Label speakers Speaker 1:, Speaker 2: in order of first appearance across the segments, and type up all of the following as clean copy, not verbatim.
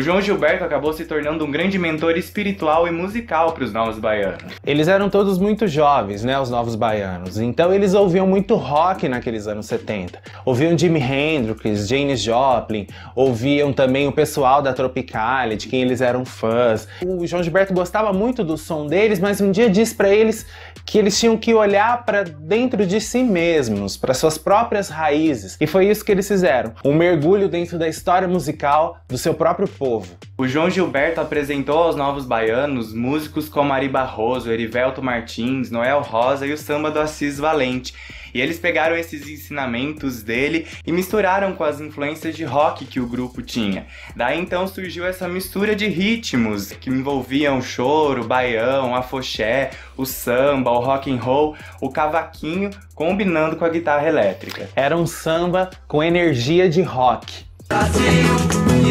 Speaker 1: João Gilberto acabou se tornando um grande mentor espiritual e musical para os Novos Baianos.
Speaker 2: Eles eram todos muito jovens, né, os Novos Baianos, então eles ouviam muito rock naqueles anos 70. Ouviam Jimi Hendrix, Janis Joplin, ouviam também o pessoal da Tropicália, de quem eles eram fãs. O João Gilberto gostava muito do som deles, mas um dia disse para eles que eles tinham que olhar para dentro de si mesmos, para suas próprias raízes. E foi isso que eles fizeram, um mergulho dentro da história musical do seu próprio povo.
Speaker 1: O João Gilberto apresentou aos Novos Baianos músicos como Ari Barroso, Erivelto Martins, Noel Rosa e o samba do Assis Valente. E eles pegaram esses ensinamentos dele e misturaram com as influências de rock que o grupo tinha. Daí então surgiu essa mistura de ritmos que envolviam o choro, o baião, afoxé, o samba, o rock and roll, o cavaquinho, combinando com a guitarra elétrica.
Speaker 2: Era um samba com energia de rock.
Speaker 3: Brasil,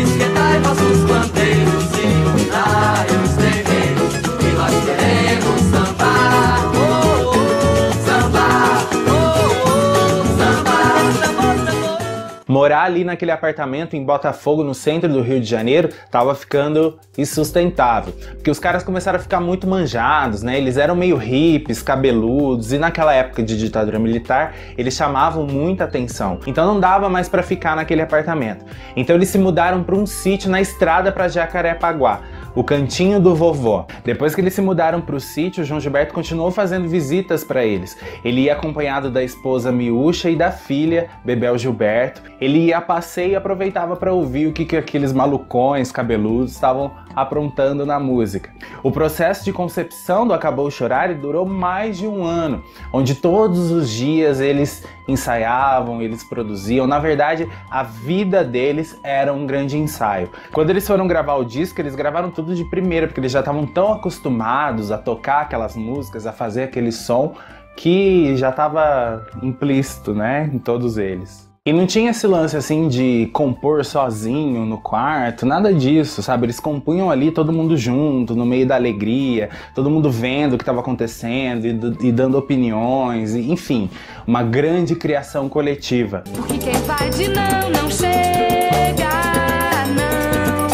Speaker 3: esquentai vossos bandeiros e unai os terreiros, que nós queremos sambar, oh, oh, sambar, oh, oh, sambar, sambar, sambar.
Speaker 2: Morar ali naquele apartamento em Botafogo, no centro do Rio de Janeiro, tava ficando insustentável, porque os caras começaram a ficar muito manjados, né? Eles eram meio hippies, cabeludos, e naquela época de ditadura militar, eles chamavam muita atenção. Então não dava mais para ficar naquele apartamento. Então eles se mudaram para um sítio na estrada para Jacarepaguá, o Cantinho do Vovó. Depois que eles se mudaram para o sítio, o João Gilberto continuou fazendo visitas para eles. Ele ia acompanhado da esposa Miúcha e da filha, Bebel Gilberto. Ele ia a passeio e aproveitava para ouvir o que aqueles malucões cabeludos estavam aprontando na música. O processo de concepção do Acabou Chorar durou mais de um ano, onde todos os dias eles ensaiavam, eles produziam. Na verdade, a vida deles era um grande ensaio. Quando eles foram gravar o disco, eles gravaram tudo de primeira, porque eles já estavam tão acostumados a tocar aquelas músicas, a fazer aquele som, que já estava implícito, né, em todos eles. E não tinha esse lance assim de compor sozinho no quarto, nada disso, sabe? Eles compunham ali todo mundo junto, no meio da alegria, todo mundo vendo o que estava acontecendo e dando opiniões, enfim, uma grande criação coletiva.
Speaker 4: Porque quem vai de não, não chega, não.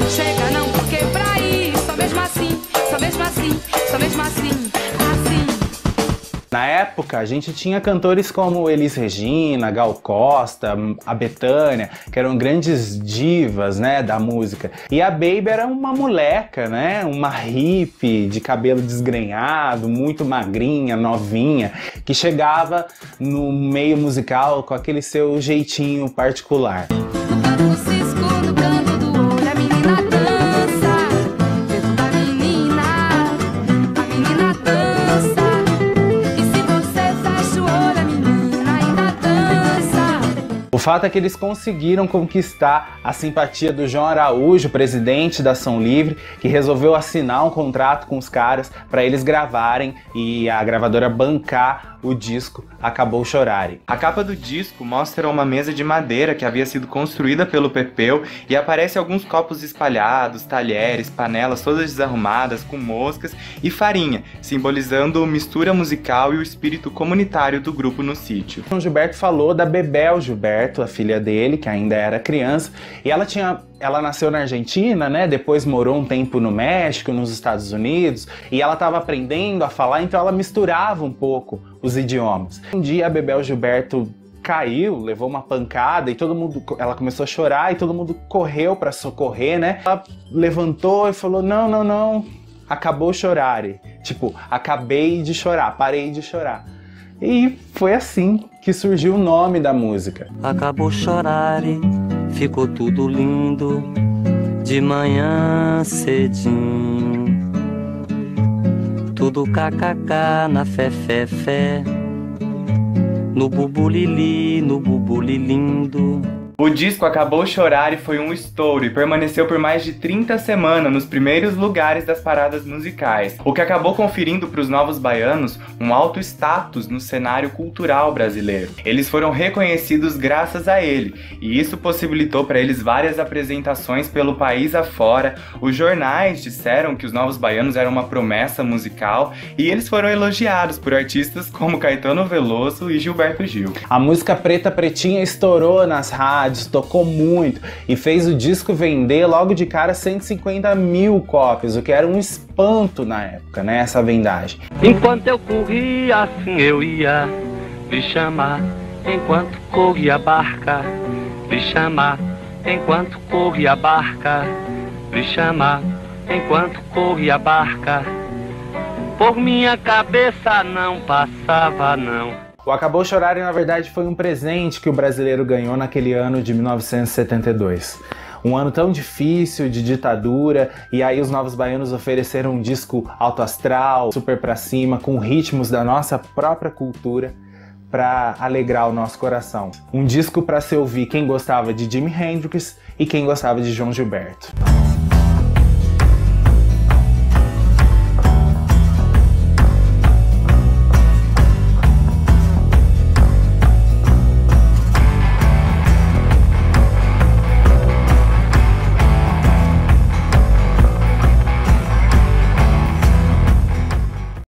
Speaker 4: Chega não, porque pra ir, só mesmo assim, só mesmo assim, só mesmo assim, assim.
Speaker 2: Na época, a gente tinha cantores como Elis Regina, Gal Costa, a Bethânia, que eram grandes divas, né, da música. E a Baby era uma moleca, né, uma hippie de cabelo desgrenhado, muito magrinha, novinha, que chegava no meio musical com aquele seu jeitinho particular.
Speaker 4: No cisco, no canto do olho, a menina dança. Dentro da menina, a menina dança.
Speaker 2: O fato é que eles conseguiram conquistar a simpatia do João Araújo, presidente da Som Livre, que resolveu assinar um contrato com os caras para eles gravarem e a gravadora bancar o disco Acabou Chorar.
Speaker 1: A capa do disco mostra uma mesa de madeira que havia sido construída pelo Pepeu e aparece alguns copos espalhados, talheres, panelas todas desarrumadas, com moscas e farinha, simbolizando mistura musical e o espírito comunitário do grupo no sítio.
Speaker 2: O Gilberto falou da Bebel Gilberto, a filha dele, que ainda era criança, e ela nasceu na Argentina, né? Depois morou um tempo no México, nos Estados Unidos, e ela estava aprendendo a falar, então ela misturava um pouco os idiomas. Um dia a Bebel Gilberto caiu, levou uma pancada e ela começou a chorar e todo mundo correu para socorrer, né? Ela levantou e falou: "Não, não, não, acabou chorar". Tipo, acabei de chorar, parei de chorar. E foi assim que surgiu o nome da música.
Speaker 3: Acabou chorar, ficou tudo lindo, de manhã cedinho. Tudo kkk na fé, fé, fé, no bubulili, no bubuli lindo.
Speaker 1: O disco Acabou Chorar foi um estouro e permaneceu por mais de 30 semanas nos primeiros lugares das paradas musicais, o que acabou conferindo para os Novos Baianos um alto status no cenário cultural brasileiro. Eles foram reconhecidos graças a ele, e isso possibilitou para eles várias apresentações pelo país afora. Os jornais disseram que os Novos Baianos eram uma promessa musical e eles foram elogiados por artistas como Caetano Veloso e Gilberto Gil.
Speaker 2: A música Preta Pretinha estourou nas rádios, rádios, tocou muito e fez o disco vender logo de cara 150 mil cópias, o que era um espanto na época, né, essa vendagem.
Speaker 3: Enquanto eu corria, assim eu ia lhe chamar. Enquanto corria a barca, lhe chamar. Enquanto corria a barca, lhe chamar. Enquanto corria a barca, por minha cabeça não passava não.
Speaker 2: O Acabou Chorarem, na verdade, foi um presente que o brasileiro ganhou naquele ano de 1972. Um ano tão difícil, de ditadura, e aí os Novos Baianos ofereceram um disco alto astral, super pra cima, com ritmos da nossa própria cultura, para alegrar o nosso coração. Um disco para se ouvir quem gostava de Jimi Hendrix e quem gostava de João Gilberto.